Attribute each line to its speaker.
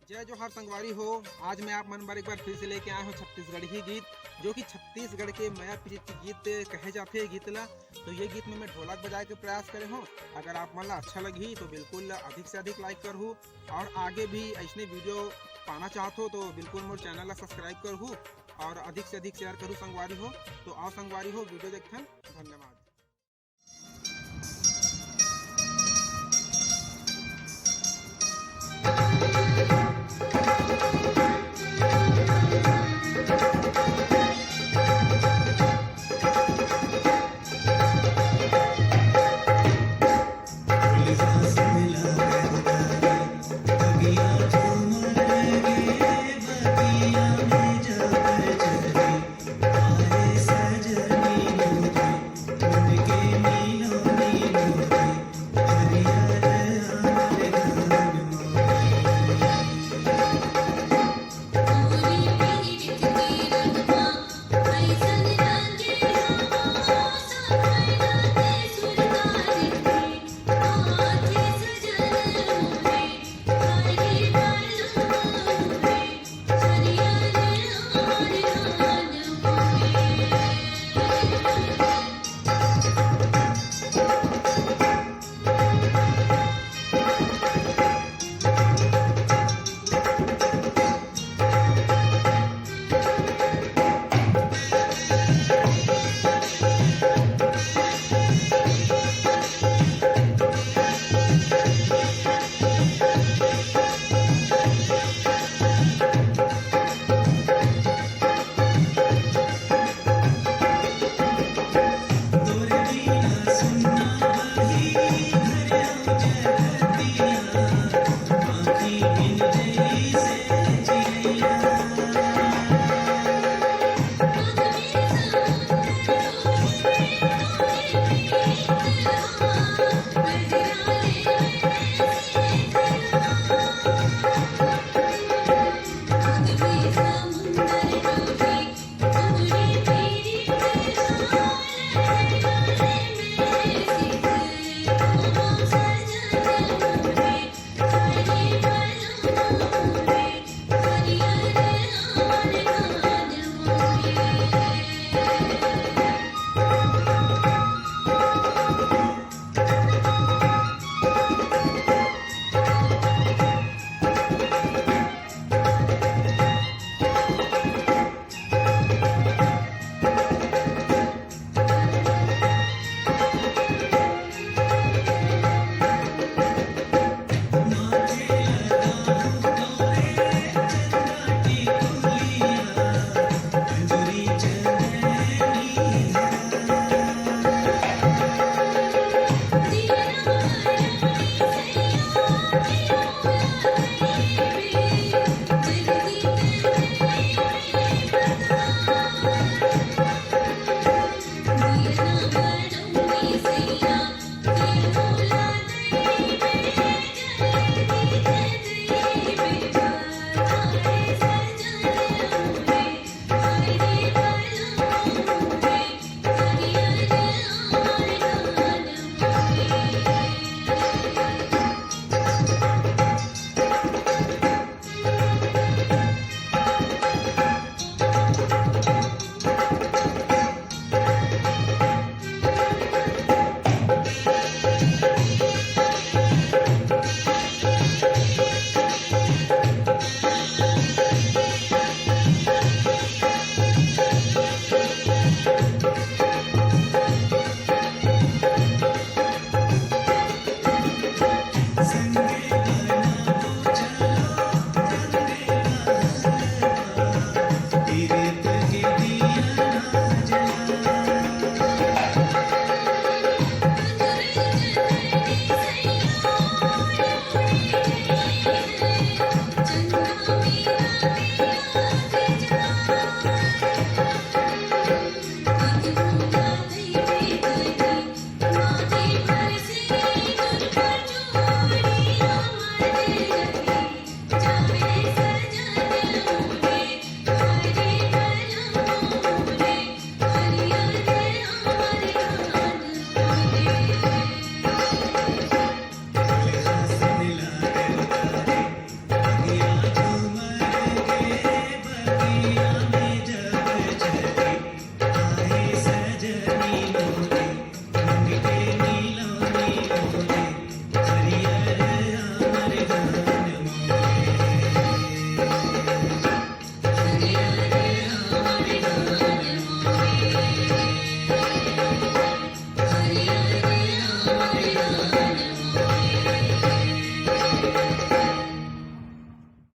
Speaker 1: जय जोहार संगवारी हो। आज मैं आप मन बार एक बार फिर से लेके आया हूँ छत्तीसगढ़ी ही गीत, जो कि छत्तीसगढ़ के माया प्रीति गीत कहे जाते हैं गीत ला। तो ये गीत में मैं ढोलक बजाए के प्रयास करे हूँ। अगर आप मन ला अच्छा लगी तो बिल्कुल अधिक से अधिक लाइक करहूँ, और आगे भी ऐसने वीडियो पाना चाहते हो तो बिल्कुल मोर चैनल ला सब्सक्राइब करहूँ और अधिक से अधिक शेयर करूँ संगवारी हो। तो आओ संगवारी हो वीडियो देखथन। धन्यवाद।